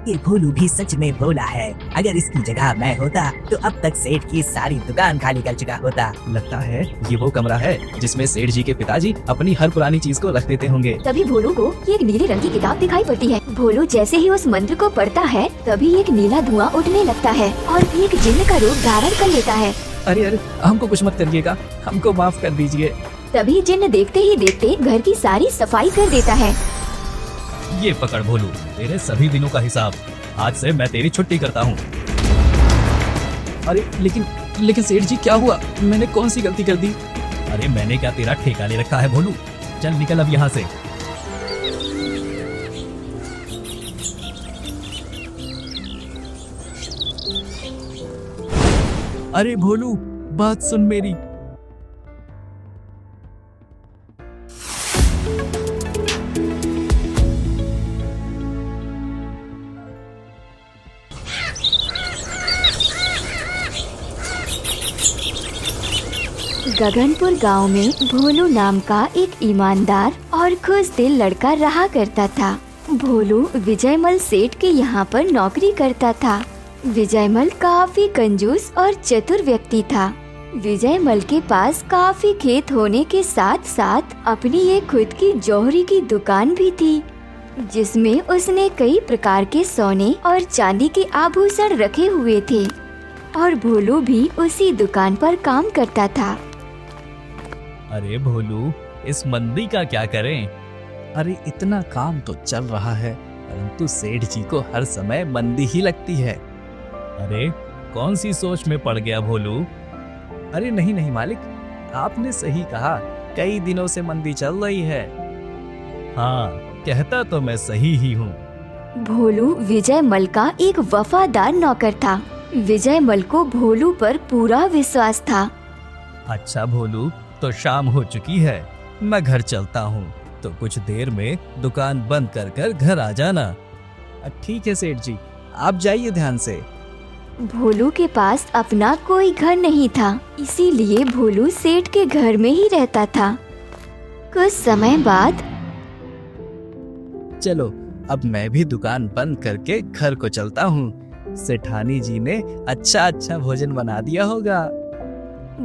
ये भोलू भी सच में भोला है। अगर इसकी जगह मैं होता तो अब तक सेठ की सारी दुकान खाली कर चुका होता। लगता है ये वो कमरा है जिसमें सेठ जी के पिताजी अपनी हर पुरानी चीज को रख देते होंगे। तभी भोलू को एक नीले रंग की किताब दिखाई पड़ती है। भोलू जैसे ही उस मंत्र को पढ़ता है तभी एक नीला धुआं उठने लगता है और एक जिन्न का रूप धारण कर लेता है। अरे अरे, हमको कुछ मत करिएगा, हमको माफ कर दीजिए। तभी जिन्न देखते ही देखते घर की सारी सफाई कर देता है। ये पकड़ भोलू, तेरे सभी दिनों का हिसाब। आज से मैं तेरी छुट्टी करता हूँ। अरे लेकिन सेठ जी क्या हुआ? मैंने कौन सी गलती कर दी? अरे मैंने क्या तेरा ठेका ले रखा है भोलू? चल निकल अब यहाँ से। अरे भोलू, बात सुन मेरी। गगनपुर गांव में भोलू नाम का एक ईमानदार और खुश दिल लड़का रहा करता था। भोलू विजयमल सेठ के यहाँ पर नौकरी करता था। विजयमल काफी कंजूस और चतुर व्यक्ति था। विजयमल के पास काफी खेत होने के साथ साथ अपनी एक खुद की जौहरी की दुकान भी थी, जिसमें उसने कई प्रकार के सोने और चांदी के आभूषण रखे हुए थे और भोलू भी उसी दुकान पर काम करता था। अरे भोलू, इस मंदी का क्या करें? अरे इतना काम तो चल रहा है, परंतु सेठ जी को हर समय मंदी ही लगती है। अरे कौन सी सोच में पड़ गया भोलू? अरे नहीं मालिक, आपने सही कहा, कई दिनों से मंदी चल रही है। हाँ, कहता तो मैं सही ही हूँ। भोलू विजयमल का एक वफादार नौकर था। विजयमल को भोलू पर पूरा विश्वास था। अच्छा भोलू, तो शाम हो चुकी है, मैं घर चलता हूँ, तो कुछ देर में दुकान बंद कर घर आ जाना। ठीक है सेठ जी, आप जाइए ध्यान से। भोलू के पास अपना कोई घर नहीं था, इसीलिए भोलू सेठ के घर में ही रहता था। कुछ समय बाद चलो अब मैं भी दुकान बंद करके घर को चलता हूँ। सेठानी जी ने अच्छा भोजन बना दिया होगा।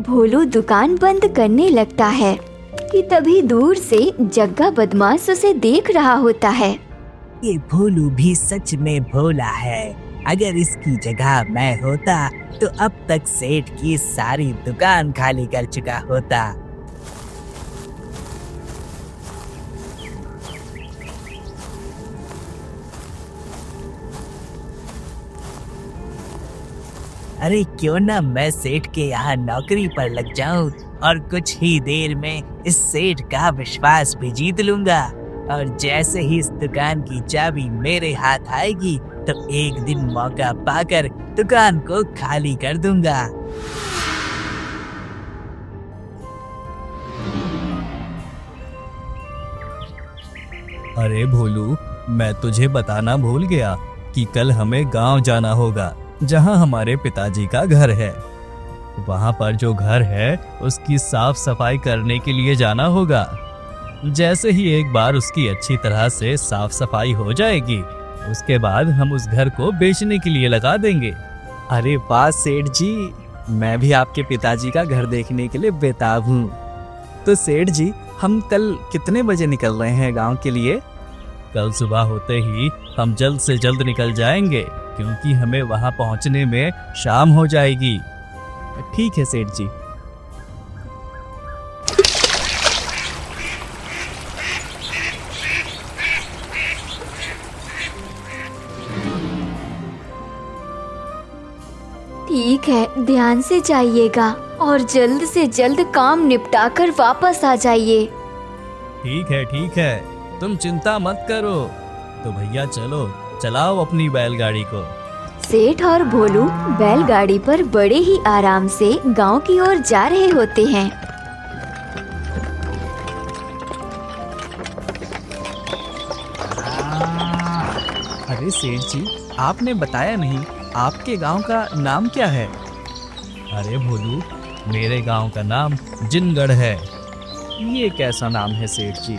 भोलू दुकान बंद करने लगता है कि तभी दूर से जग्गा बदमाश उसे देख रहा होता है। ये भोलू भी सच में भोला है। अगर इसकी जगह मैं होता तो अब तक सेठ की सारी दुकान खाली कर चुका होता। अरे क्यों ना मैं सेठ के यहाँ नौकरी पर लग जाऊं और कुछ ही देर में इस सेठ का विश्वास भी जीत लूंगा। और जैसे ही इस दुकान की चाबी मेरे हाथ आएगी तो एक दिन मौका पाकर दुकान को खाली कर दूंगा। अरे भोलू, मैं तुझे बताना भूल गया कि कल हमें गांव जाना होगा, जहां हमारे पिताजी का घर है। वहां पर जो घर है उसकी साफ सफाई करने के लिए जाना होगा। जैसे ही एक बार उसकी अच्छी तरह से साफ सफाई हो जाएगी, उसके बाद हम उस घर को बेचने के लिए लगा देंगे। अरे वाह सेठ जी, मैं भी आपके पिताजी का घर देखने के लिए बेताब हूँ। तो सेठ जी, हम कल कितने बजे निकल रहे हैं गांव के लिए? कल सुबह होते ही हम जल्द से जल्द निकल जाएंगे, क्योंकि हमें वहां पहुंचने में शाम हो जाएगी। ठीक है सेठ जी। ठीक है, ध्यान से जाइएगा और जल्द से जल्द काम निपटा कर वापस आ जाइए। ठीक है, तुम चिंता मत करो। तो भैया चलो, चलाओ अपनी बैलगाड़ी को। सेठ और भोलू बैलगाड़ी पर बड़े ही आराम से गांव की ओर जा रहे होते हैं। अरे सेठ जी, आपने बताया नहीं, आपके गांव का नाम क्या है? अरे भोलू, मेरे गांव का नाम जिनगढ़ है। ये कैसा नाम है सेठ जी?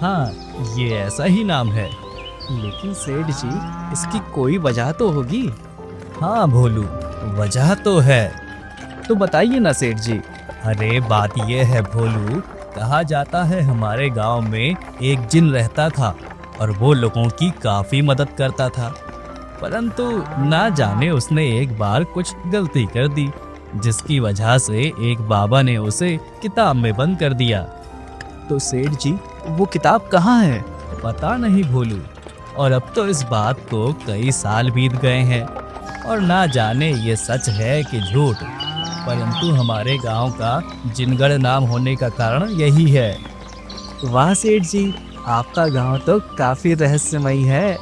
हाँ, ये ऐसा ही नाम है। लेकिन सेठ जी, इसकी कोई वजह तो होगी। हाँ भोलू, वजह तो है। तो बताइए ना सेठ जी। अरे बात ये है भोलू, कहा जाता है हमारे गांव में एक जिन रहता था और वो लोगों की काफी मदद करता था, परंतु ना जाने उसने एक बार कुछ गलती कर दी, जिसकी वजह से एक बाबा ने उसे किताब में बंद कर दिया। तो सेठ जी, वो किताब कहाँ है? पता नहीं भोलू, और अब तो इस बात को कई साल बीत गए हैं और ना जाने ये सच है कि झूठ, परंतु हमारे गांव का जिनगढ़ नाम होने का कारण यही है। वाह सेठ जी, आपका गांव तो काफी रहस्यमयी है।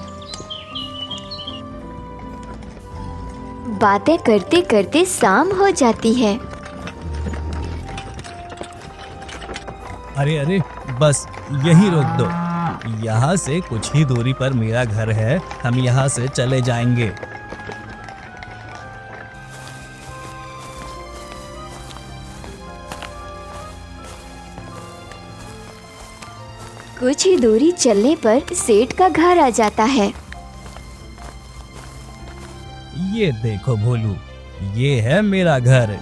बातें करते करते शाम हो जाती है। अरे अरे, बस यही रोक दो। यहाँ से कुछ ही दूरी पर मेरा घर है, हम यहाँ से चले जाएंगे। कुछ ही दूरी चलने पर सेठ का घर आ जाता है। ये देखो भोलू, ये है मेरा घर।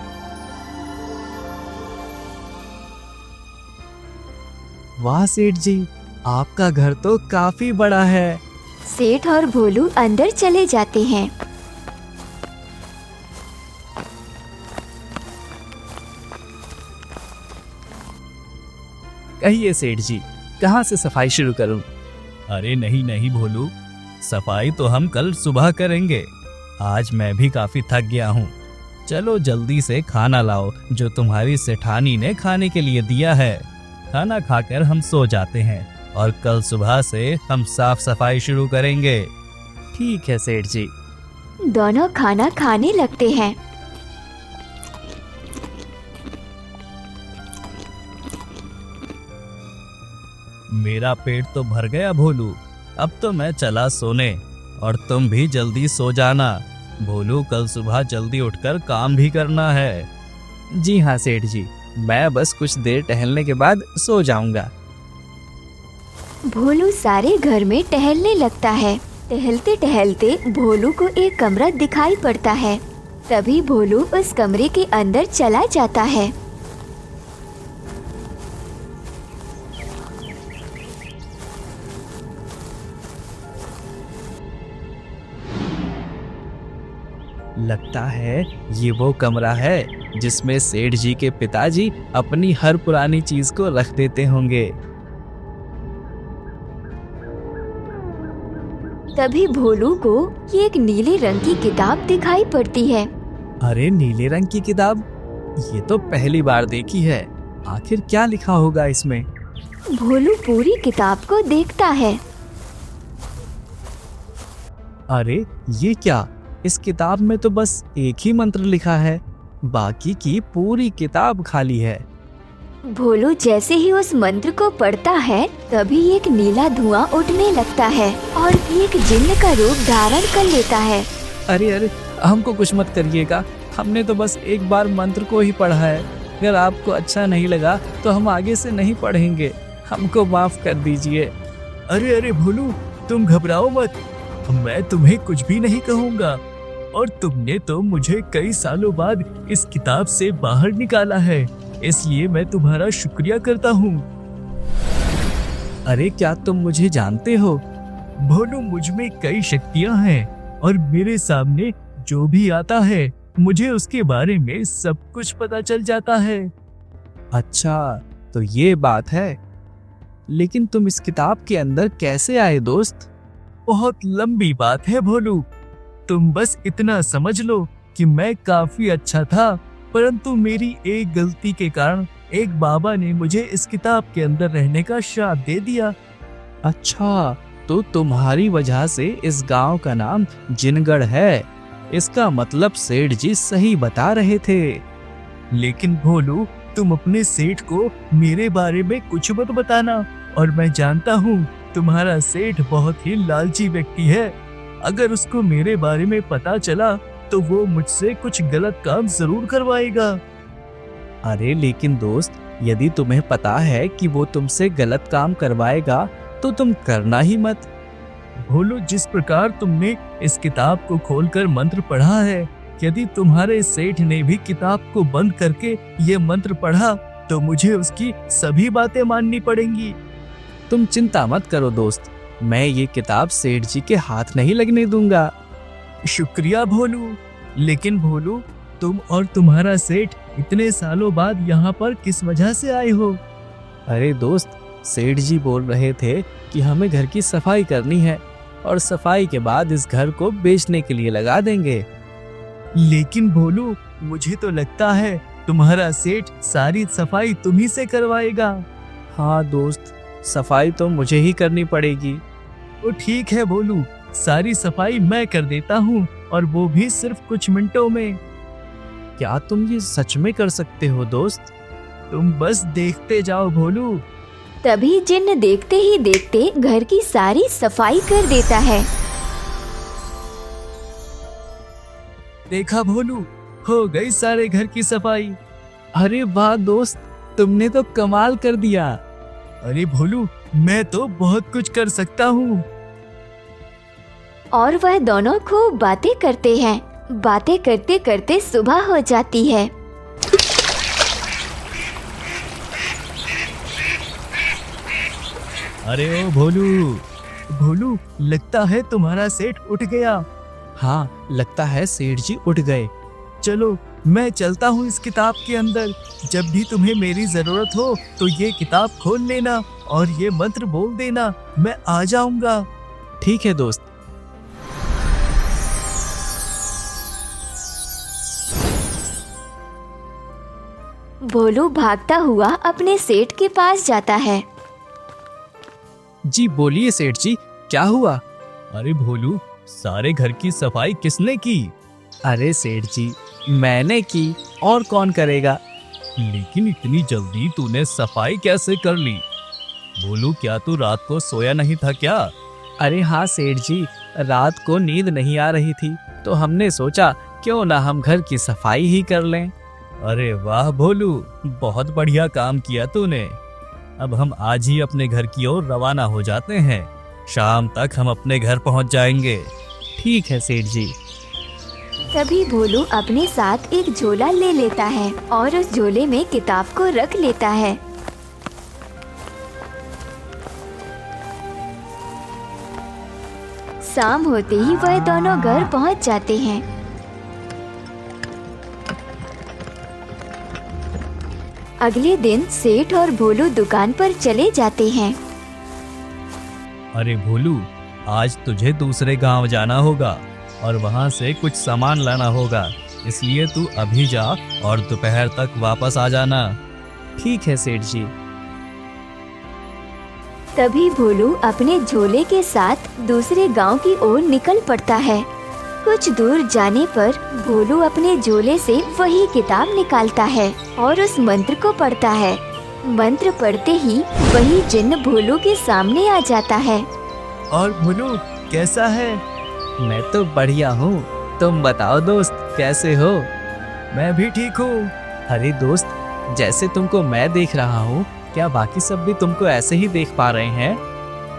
वाह सेठ जी, आपका घर तो काफी बड़ा है। सेठ और भोलू अंदर चले जाते हैं। कहिए सेठ जी, कहाँ से सफाई शुरू करूं? अरे नहीं नहीं भोलू, सफाई तो हम कल सुबह करेंगे। आज मैं भी काफी थक गया हूँ। चलो जल्दी से खाना लाओ जो तुम्हारी सेठानी ने खाने के लिए दिया है। खाना खाकर हम सो जाते हैं और कल सुबह से हम साफ सफाई शुरू करेंगे। ठीक है सेठ जी। दोनों खाना खाने लगते हैं। मेरा पेट तो भर गया भोलू, अब तो मैं चला सोने और तुम भी जल्दी सो जाना। भोलू, कल सुबह जल्दी उठकर काम भी करना है। जी हाँ सेठ जी, मैं बस कुछ देर टहलने के बाद सो जाऊंगा। भोलू सारे घर में टहलने लगता है। टहलते टहलते भोलू को एक कमरा दिखाई पड़ता है। तभी भोलू उस कमरे के अंदर चला जाता है। लगता है ये वो कमरा है जिसमें सेठ जी के पिताजी अपनी हर पुरानी चीज को रख देते होंगे। तभी भोलू को एक नीले रंग की किताब दिखाई पड़ती है। अरे नीले रंग की किताब, ये तो पहली बार देखी है। आखिर क्या लिखा होगा इसमें? भोलू पूरी किताब को देखता है। अरे ये क्या, इस किताब में तो बस एक ही मंत्र लिखा है, बाकी की पूरी किताब खाली है। भोलू जैसे ही उस मंत्र को पढ़ता है तभी एक नीला धुआं उठने लगता है और एक जिन्न का रूप धारण कर लेता है। अरे अरे, हमको कुछ मत करिएगा, हमने तो बस एक बार मंत्र को ही पढ़ा है। अगर आपको अच्छा नहीं लगा तो हम आगे से नहीं पढ़ेंगे, हमको माफ कर दीजिए। अरे अरे भोलू, तुम घबराओ मत, मैं तुम्हें कुछ भी नहीं कहूँगा। और तुमने तो मुझे कई सालों बाद इस किताब से बाहर निकाला है, इसलिए मैं तुम्हारा शुक्रिया करता हूँ। अरे क्या तुम मुझे जानते हो? भोलू, मुझ में कई शक्तियाँ हैं और मेरे सामने जो भी आता है मुझे उसके बारे में सब कुछ पता चल जाता है। अच्छा, तो ये बात है। लेकिन तुम इस किताब के अंदर कैसे आए दोस्त? बहुत लंबी बात है भोलू, तुम बस इतना समझ लो कि मैं काफी अच्छा था, परंतु मेरी एक गलती के कारण एक बाबा ने मुझे इस किताब के अंदर रहने का श्राप दे दिया। अच्छा, तो तुम्हारी वजह से इस गांव का नाम जिनगढ़ है। इसका मतलब सेठ जी सही बता रहे थे। लेकिन भोलू, तुम अपने सेठ को मेरे बारे में कुछ मत बताना, और मैं जानता हूँ तुम्हारा सेठ बहुत ही लालची व्यक्ति है। अगर उसको मेरे बारे में पता चला तो वो मुझसे कुछ गलत काम जरूर करवाएगा। अरे लेकिन दोस्त, यदि तुम्हें पता है कि वो तुमसे गलत काम करवाएगा तो तुम करना ही मत। भोलू, जिस प्रकार तुमने इस किताब को खोलकर मंत्र पढ़ा है, यदि तुम्हारे सेठ ने भी किताब को बंद करके ये मंत्र पढ़ा तो मुझे उसकी सभी बातें माननी पड़ेंगी। तुम चिंता मत करो दोस्त, मैं ये किताब सेठ जी के हाथ नहीं लगने दूंगा। शुक्रिया भोलू। लेकिन भोलू, तुम और तुम्हारा सेठ इतने सालों बाद यहाँ पर किस वजह से आए हो? अरे दोस्त, सेठ जी बोल रहे थे कि हमें घर की सफाई करनी है और सफाई के बाद इस घर को बेचने के लिए लगा देंगे। लेकिन भोलू, मुझे तो लगता है तुम्हारा सेठ सारी सफाई तुम्ही से करवाएगा। हाँ दोस्त, सफाई तो मुझे ही करनी पड़ेगी। तो ठीक है भोलू, सारी सफाई मैं कर देता हूँ, और वो भी सिर्फ कुछ मिनटों में। क्या तुम ये सच में कर सकते हो दोस्त? तुम बस देखते जाओ भोलू। तभी जिन्न देखते ही देखते घर की सारी सफाई कर देता है। देखा भोलू, हो गई सारे घर की सफाई। अरे वाह दोस्त, तुमने तो कमाल कर दिया। अरे भोलू, मैं तो बहुत कुछ कर सकता हूँ। और वह दोनों खूब बातें करते हैं। बातें करते करते सुबह हो जाती है। अरे ओ भोलू, भोलू, लगता है तुम्हारा सेठ उठ गया। हाँ, लगता है सेठ जी उठ गए। चलो, मैं चलता हूँ इस किताब के अंदर। जब भी तुम्हें मेरी जरूरत हो तो ये किताब खोल लेना और ये मंत्र बोल देना, मैं आ जाऊंगा। ठीक है दोस्त। भोलू भागता हुआ अपने सेठ के पास जाता है। जी बोलिए सेठ जी, क्या हुआ? अरे भोलू, सारे घर की सफाई किसने की? अरे सेठ जी, मैंने की, और कौन करेगा? लेकिन इतनी जल्दी तूने सफाई कैसे कर ली? भोलू, क्या तू रात को सोया नहीं था क्या? अरे हाँ सेठ जी, रात को नींद नहीं आ रही थी तो हमने सोचा क्यों ना हम घर की सफाई ही कर लें। अरे वाह भोलू, बहुत बढ़िया काम किया तूने। अब हम आज ही अपने घर की ओर रवाना हो जाते हैं। शाम तक हम अपने घर पहुंच जाएंगे। ठीक है सेठ जी। तभी भोलू अपने साथ एक झोला ले लेता है और उस झोले में किताब को रख लेता है। शाम होते ही वह दोनों घर पहुंच जाते हैं। अगले दिन सेठ और भोलू दुकान पर चले जाते हैं। अरे भोलू, आज तुझे दूसरे गांव जाना होगा और वहां से कुछ सामान लाना होगा, इसलिए तू अभी जा और दोपहर तक वापस आ जाना। ठीक है सेठ जी। तभी भोलू अपने झोले के साथ दूसरे गांव की ओर निकल पड़ता है। कुछ दूर जाने पर भोलू अपने झोले से वही किताब निकालता है और उस मंत्र को पढ़ता है। मंत्र पढ़ते ही वही जिन्न भोलू के सामने आ जाता है। और भोलू, कैसा है? मैं तो बढ़िया हूँ, तुम बताओ दोस्त, कैसे हो? मैं भी ठीक हूँ। अरे दोस्त, जैसे तुमको मैं देख रहा हूँ, क्या बाकी सब भी तुमको ऐसे ही देख पा रहे हैं?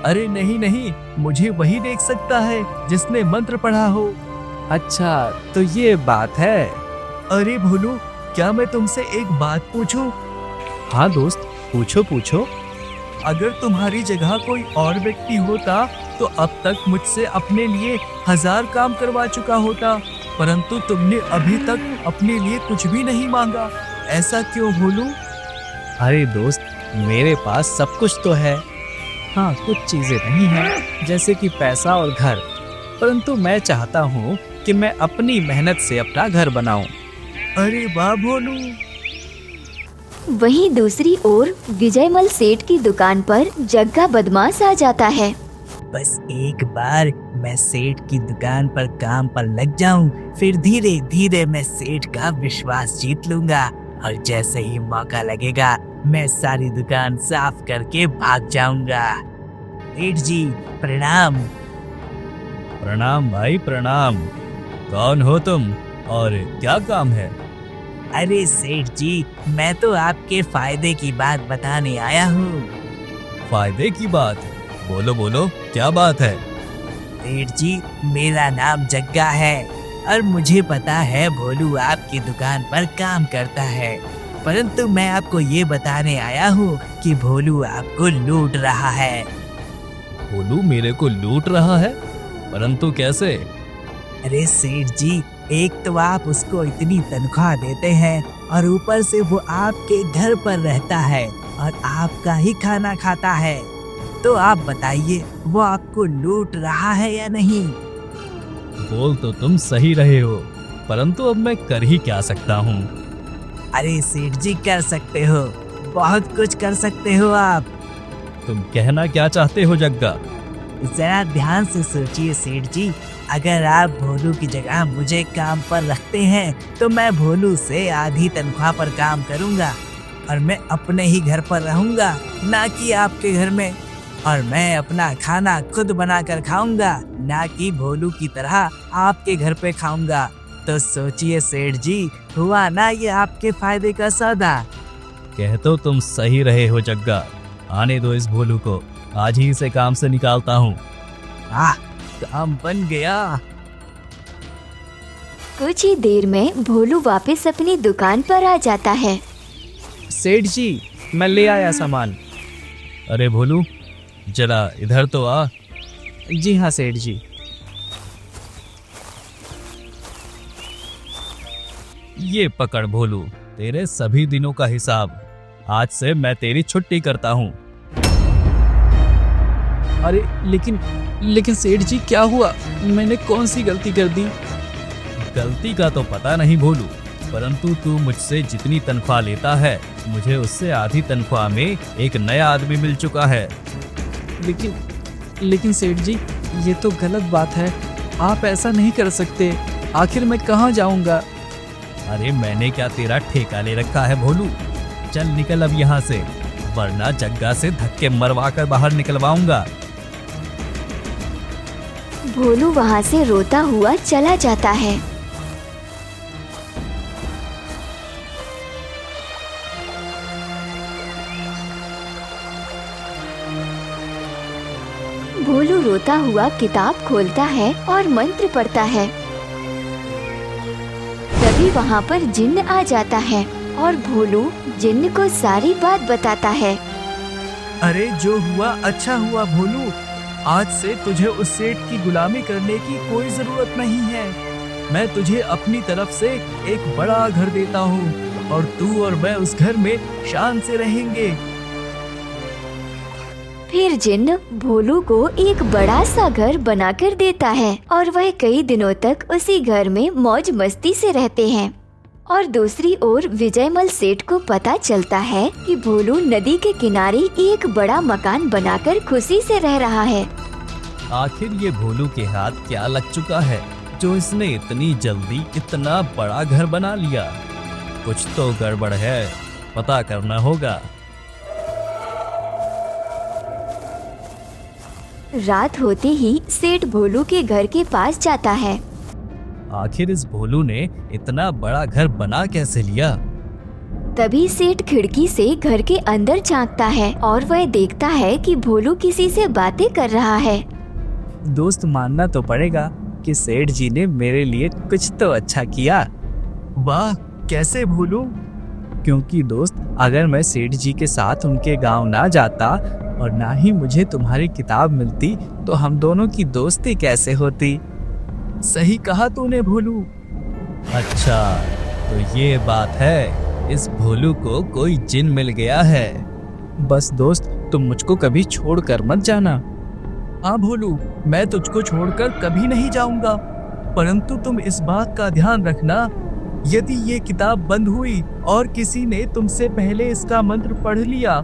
अरे नहीं नहीं, मुझे वही देख सकता है जिसने मंत्र पढ़ा हो। अच्छा, तो ये बात है। अरे भोलू, क्या मैं तुमसे एक बात पूछूं? हाँ दोस्त, पूछो पूछो। अगर तुम्हारी जगह कोई और व्यक्ति होता तो अब तक मुझसे अपने लिए 1000 काम करवा चुका होता, परंतु तुमने अभी तक अपने लिए कुछ भी नहीं मांगा। ऐसा क्यों भोलू? अरे दोस्त, मेरे पास सब कुछ तो है। हाँ, कुछ चीजें नहीं हैं, जैसे कि पैसा और घर, परंतु मैं चाहता हूँ कि मैं अपनी मेहनत से अपना घर बनाऊं। अरे वाह भोलू। वहीं दूसरी ओर विजयमल सेठ की दुकान पर जग्गा बदमाश आ जाता है। बस एक बार मैं सेठ की दुकान पर काम पर लग जाऊं, फिर धीरे धीरे मैं सेठ का विश्वास जीत लूंगा और जैसे ही मौका लगेगा मैं सारी दुकान साफ करके भाग जाऊंगा। सेठ जी, प्रणाम। प्रणाम भाई, प्रणाम। कौन हो तुम और क्या काम है? अरे सेठ जी, मैं तो आपके फायदे की बात बताने आया हूँ। फायदे की बात? बोलो बोलो, क्या बात है? सेठ जी, मेरा नाम जग्गा है और मुझे पता है भोलू आपकी दुकान पर काम करता है, परंतु मैं आपको ये बताने आया हूँ कि भोलू आपको लूट रहा है। भोलू मेरे को लूट रहा है? परंतु कैसे? अरे सेठ जी, एक तो आप उसको इतनी तनख्वाह देते हैं और ऊपर से वो आपके घर पर रहता है और आपका ही खाना खाता है, तो आप बताइए वो आपको लूट रहा है या नहीं? बोल तो तुम सही रहे हो, परंतु अब मैं कर ही क्या सकता हूँ? अरे सेठ जी, कर सकते हो, बहुत कुछ कर सकते हो आप। तुम कहना क्या चाहते हो जग्गा? जरा ध्यान से सोचिए सेठ जी, अगर आप भोलू की जगह मुझे काम पर रखते हैं तो मैं भोलू से आधी तनख्वाह पर काम करूंगा और मैं अपने ही घर पर रहूंगा, ना कि आपके घर में, और मैं अपना खाना खुद बनाकर खाऊंगा, ना कि भोलू की तरह आपके घर पे खाऊंगा। तो सोचिए सेठ जी, हुआ ना ये आपके फायदे का सौदा? कह तो तुम सही रहे हो जग्गा, आने दो इस भोलू को, आज ही इसे काम से निकालता हूँ। काम बन गया। कुछ ही देर में भोलू वापस अपनी दुकान पर आ जाता है। सेठ जी, मैं ले आया सामान। अरे भोलू, जरा इधर तो आ। जी हाँ सेठ जी। ये पकड़ भोलू, तेरे सभी दिनों का हिसाब। आज से मैं तेरी छुट्टी करता हूँ। अरे लेकिन सेठ जी, क्या हुआ? मैंने कौन सी गलती कर दी? गलती का तो पता नहीं भोलू, परंतु तू मुझसे जितनी तनख्वाह लेता है, मुझे उससे आधी तनख्वाह में एक नया आदमी मिल चुका है। लेकिन सेठ जी, ये तो गलत बात है। आप ऐसा नहीं कर सकते। आखिर मैं कहाँ जाऊँगा? अरे मैंने क्या तेरा ठेका ले रखा है भोलू? चल निकल अब यहाँ से, वरना जग्गा से धक्के मरवा कर बाहर निकलवाऊंगा। भोलू वहाँ से रोता हुआ चला जाता है। भोलू रोता हुआ किताब खोलता है और मंत्र पढ़ता है। तभी वहाँ पर जिन्न आ जाता है और भोलू जिन्न को सारी बात बताता है। अरे जो हुआ अच्छा हुआ भोलू, आज से तुझे उस सेठ की गुलामी करने की कोई जरूरत नहीं है। मैं तुझे अपनी तरफ से एक बड़ा घर देता हूँ और तू और मैं उस घर में शान से रहेंगे। फिर जिन्न भोलू को एक बड़ा सा घर बनाकर देता है और वह कई दिनों तक उसी घर में मौज मस्ती से रहते हैं। और दूसरी ओर विजयमल सेठ को पता चलता है कि भोलू नदी के किनारे एक बड़ा मकान बनाकर खुशी से रह रहा है। आखिर ये भोलू के हाथ क्या लग चुका है जो इसने इतनी जल्दी इतना बड़ा घर बना लिया? कुछ तो गड़बड़ है, पता करना होगा। रात होते ही सेठ भोलू के घर के पास जाता है। आखिर इस भोलू ने इतना बड़ा घर बना कैसे लिया? तभी सेठ खिड़की से घर के अंदर झांकता है और वह देखता है कि भोलू किसी से बातें कर रहा है। दोस्त, मानना तो पड़ेगा कि सेठ जी ने मेरे लिए कुछ तो अच्छा किया। वाह, कैसे भोलू? क्योंकि दोस्त, अगर मैं सेठ जी के साथ उनके गांव ना जाता और ना ही मुझे तुम्हारी किताब मिलती तो हम दोनों की दोस्ती कैसे होती? सही कहा तूने भोलू। अच्छा, तो ये बात है, इस भोलू को कोई जिन मिल गया है। बस दोस्त, तुम मुझको कभी छोड़कर मत जाना। हाँ भोलू, मैं तुझको छोड़कर कभी नहीं जाऊंगा, परंतु तुम इस बात का ध्यान रखना, यदि ये किताब बंद हुई और किसी ने तुमसे पहले इसका मंत्र पढ़ लिया,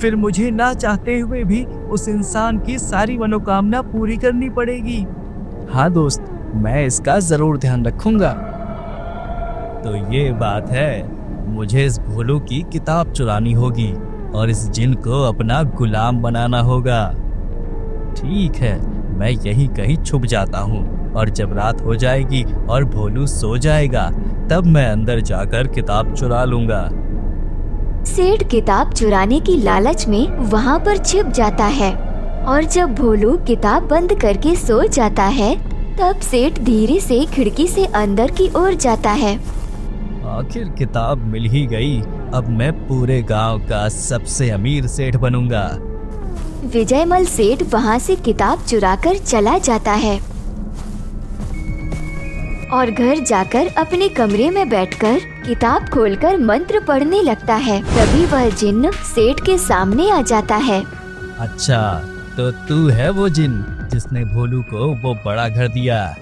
फिर मुझे ना चाहते हुए भी उस इंसान की सारी मनोकामना पूरी करनी पड़ेगी। हाँ दोस्त, मैं इसका जरूर ध्यान रखूंगा। तो ये बात है, मुझे इस भोलू की किताब चुरानी होगी और इस जिन को अपना गुलाम बनाना होगा। ठीक है, मैं यहीं कहीं छुप जाता हूँ और जब रात हो जाएगी और भोलू सो जाएगा, तब मैं अंदर जाकर किताब चुरा लूंगा। सेठ किताब चुराने की लालच में वहाँ पर छिप जाता है और जब भोलू किताब बंद करके सो जाता है, तब सेठ धीरे से खिड़की से अंदर की ओर जाता है। आखिर किताब मिल ही गई। अब मैं पूरे गांव का सबसे अमीर सेठ बनूंगा। विजयमल सेठ वहाँ से किताब चुराकर चला जाता है और घर जाकर अपने कमरे में बैठकर किताब खोलकर मंत्र पढ़ने लगता है। तभी वह जिन्न सेठ के सामने आ जाता है। अच्छा, तो तू है वो जिन जिसने भोलू को वो बड़ा घर दिया।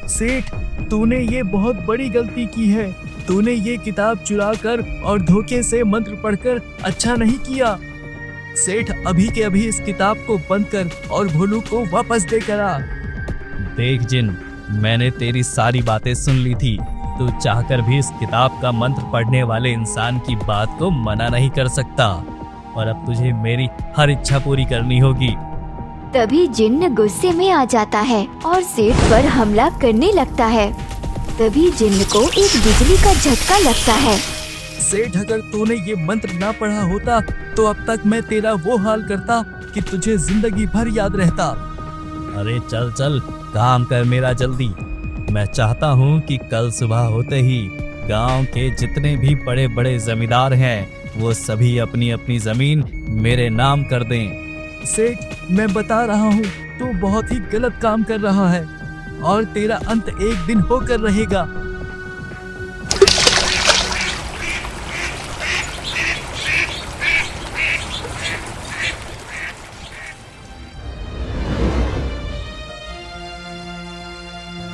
सेठ, तूने ये बहुत बड़ी गलती की है। तूने ये किताब चुराकर और धोखे से मंत्र पढ़कर अच्छा नहीं किया। सेठ, अभी के अभी इस किताब को बंद कर और भोलू को वापस दे कर आ। देख जिन, मैंने तेरी सारी बातें सुन ली थी। तू चाहकर भी इस किताब का मंत्र पढ़ने वाले इंसान की बात को मना नहीं कर सकता, और अब तुझे मेरी हर इच्छा पूरी करनी होगी। तभी जिन्न गुस्से में आ जाता है और सेठ पर हमला करने लगता है। तभी जिन्न को एक बिजली का झटका लगता है। सेठ, अगर तूने ये मंत्र ना पढ़ा होता तो अब तक मैं तेरा वो हाल करता कि तुझे जिंदगी भर याद रहता। अरे चल चल, काम कर मेरा जल्दी। मैं चाहता हूँ कि कल सुबह होते ही गांव के जितने भी बड़े बड़े जमींदार हैं वो सभी अपनी अपनी जमीन मेरे नाम कर दें। सेठ, मैं बता रहा हूँ, तू बहुत ही गलत काम कर रहा है और तेरा अंत एक दिन होकर रहेगा।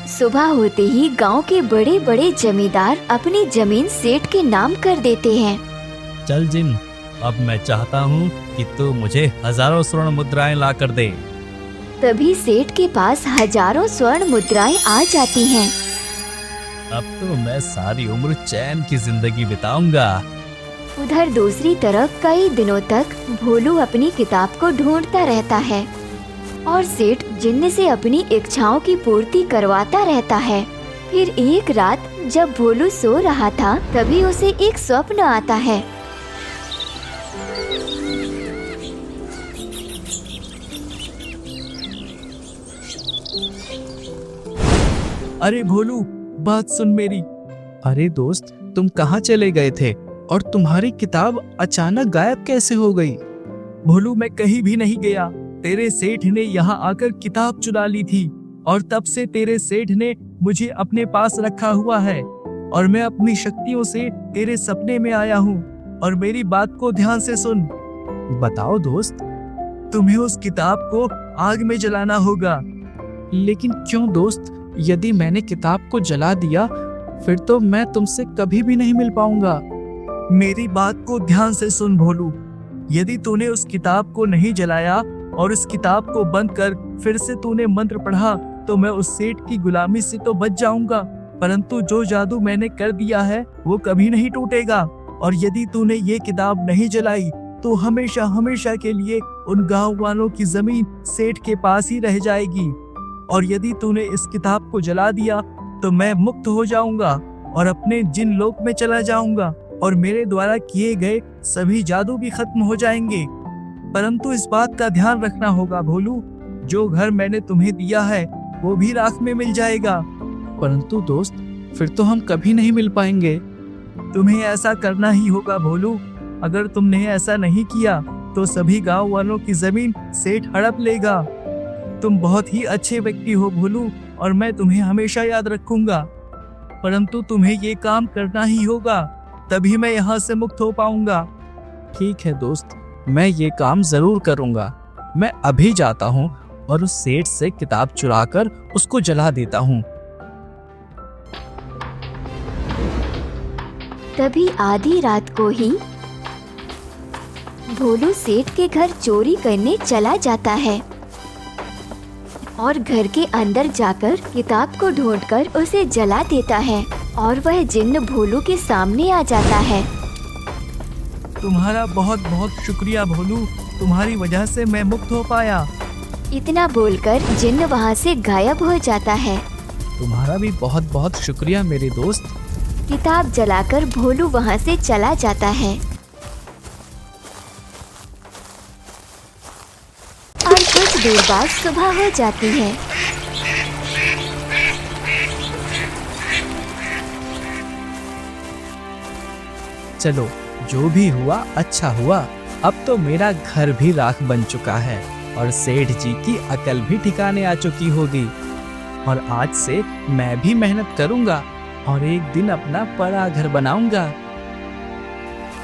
सुबह होते ही गांव के बड़े बड़े जमींदार अपनी जमीन सेठ के नाम कर देते हैं। चल जिन, अब मैं चाहता हूँ कि तू मुझे हजारों स्वर्ण मुद्राएं ला कर दे। तभी सेठ के पास हजारों स्वर्ण मुद्राएं आ जाती हैं। अब तो मैं सारी उम्र चैन की जिंदगी बिताऊंगा। उधर दूसरी तरफ कई दिनों तक भोलू अपनी किताब को ढूंढता रहता है और सेठ जिन्न से अपनी इच्छाओं की पूर्ति करवाता रहता है। फिर एक रात जब भोलू सो रहा था, तभी उसे एक स्वप्न आता है। अरे भोलू, बात सुन मेरी। अरे दोस्त, तुम कहाँ चले गए थे और तुम्हारी किताब अचानक गायब कैसे हो गई? भोलू, मैं कहीं भी नहीं गया। तेरे सेठ ने यहाँ आकर किताब चुरा ली थी और तब से तेरे सेठ ने मुझे अपने पास रखा हुआ है और मैं अपनी शक्तियों से तेरे सपने में आया हूँ। और मेरी बात को ध्यान से सुन। बताओ दोस्त। तुम्हें उस किताब को आग में जलाना होगा। लेकिन क्यों दोस्त? यदि मैंने किताब को जला दिया फिर तो मैं तुमसे कभी भी नहीं मिल पाऊंगा। मेरी बात को ध्यान से सुन भोलू। यदि तूने उस किताब को नहीं जलाया और इस किताब को बंद कर फिर से तूने मंत्र पढ़ा तो मैं उस सेठ की गुलामी से तो बच जाऊंगा, परंतु जो जादू मैंने कर दिया है वो कभी नहीं टूटेगा। और यदि तूने ये किताब नहीं जलाई तो हमेशा हमेशा के लिए उन गांव वालों की जमीन सेठ के पास ही रह जाएगी। और यदि तूने इस किताब को जला दिया तो मैं मुक्त हो जाऊंगा और अपने जिन लोक में चला जाऊंगा और मेरे द्वारा किए गए सभी जादू भी खत्म हो जाएंगे। परंतु इस बात का ध्यान रखना होगा भोलू, जो घर मैंने तुम्हें दिया है वो भी राख में मिल जाएगा। परंतु दोस्त, फिर तो हम कभी नहीं मिल पाएंगे। तुम्हें ऐसा करना ही होगा भोलू। अगर तुमने ऐसा नहीं किया तो सभी गांव वालों की जमीन सेठ हड़प लेगा। तुम बहुत ही अच्छे व्यक्ति हो भोलू और मैं तुम्हें हमेशा याद रखूंगा, परंतु तुम्हें ये काम करना ही होगा, तभी मैं यहाँ से मुक्त हो पाऊंगा। ठीक है दोस्त, मैं ये काम जरूर करूंगा। मैं अभी जाता हूँ और उस सेठ से किताब चुराकर उसको जला देता हूँ। तभी आधी रात को ही भोलू सेठ के घर चोरी करने चला जाता है और घर के अंदर जाकर किताब को ढूंढकर उसे जला देता है और वह जिन्न भोलू के सामने आ जाता है। तुम्हारा बहुत बहुत शुक्रिया भोलू, तुम्हारी वजह से मैं मुक्त हो पाया। इतना बोलकर जिन्न वहाँ से गायब हो जाता है। तुम्हारा भी बहुत बहुत शुक्रिया मेरे दोस्त। किताब जलाकर भोलू वहाँ से चला जाता है और कुछ देर बाद सुबह हो जाती है। चलो, जो भी हुआ अच्छा हुआ। अब तो मेरा घर भी राख बन चुका है और सेठ जी की अकल भी ठिकाने आ चुकी होगी। और आज से मैं भी मेहनत करूंगा और एक दिन अपना बड़ा घर बनाऊंगा।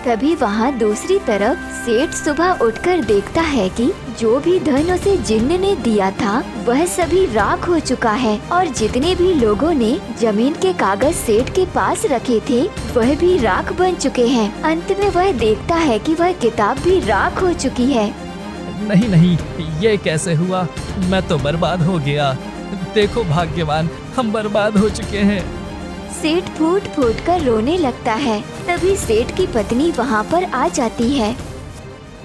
तभी वहाँ दूसरी तरफ सेठ सुबह उठकर देखता है कि जो भी धन उसे जिन्न ने दिया था वह सभी राख हो चुका है और जितने भी लोगों ने जमीन के कागज सेठ के पास रखे थे वह भी राख बन चुके हैं। अंत में वह देखता है कि वह किताब भी राख हो चुकी है। नहीं नहीं, ये कैसे हुआ? मैं तो बर्बाद हो गया। देखो भाग्यवान, हम बर्बाद हो चुके हैं। सेठ फूट फूट कर रोने लगता है। तभी सेठ की पत्नी वहाँ पर आ जाती है।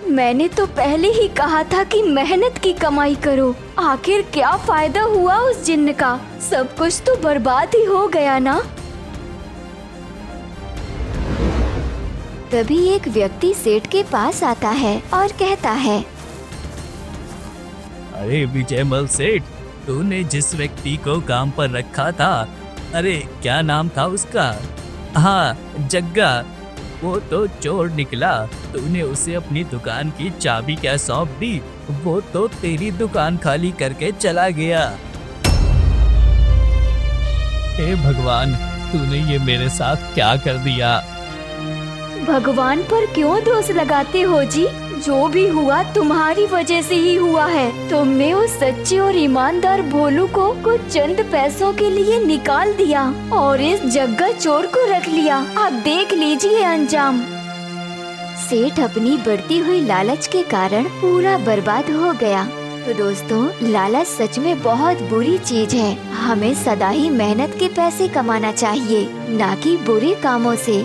मैंने तो पहले ही कहा था कि मेहनत की कमाई करो। आखिर क्या फायदा हुआ उस जिन्न का? सब कुछ तो बर्बाद ही हो गया ना। तभी एक व्यक्ति सेठ के पास आता है और कहता है, अरे विजयमल सेठ, तूने जिस व्यक्ति को काम पर रखा था, अरे क्या नाम था उसका? हाँ, जग्गा। वो तो चोर निकला। तूने उसे अपनी दुकान की चाबी क्या सौंप दी? वो तो तेरी दुकान खाली करके चला गया। हे भगवान, तूने ये मेरे साथ क्या कर दिया? भगवान पर क्यों दोष लगाते हो जी? जो भी हुआ तुम्हारी वजह से ही हुआ है। तुमने उस सच्चे और ईमानदार भोलू को कुछ चंद पैसों के लिए निकाल दिया और इस जग्गा चोर को रख लिया। आप देख लीजिए अंजाम। सेठ अपनी बढ़ती हुई लालच के कारण पूरा बर्बाद हो गया। तो दोस्तों, लालच सच में बहुत बुरी चीज है। हमें सदा ही मेहनत के पैसे कमाना चाहिए, ना कि बुरे कामों से।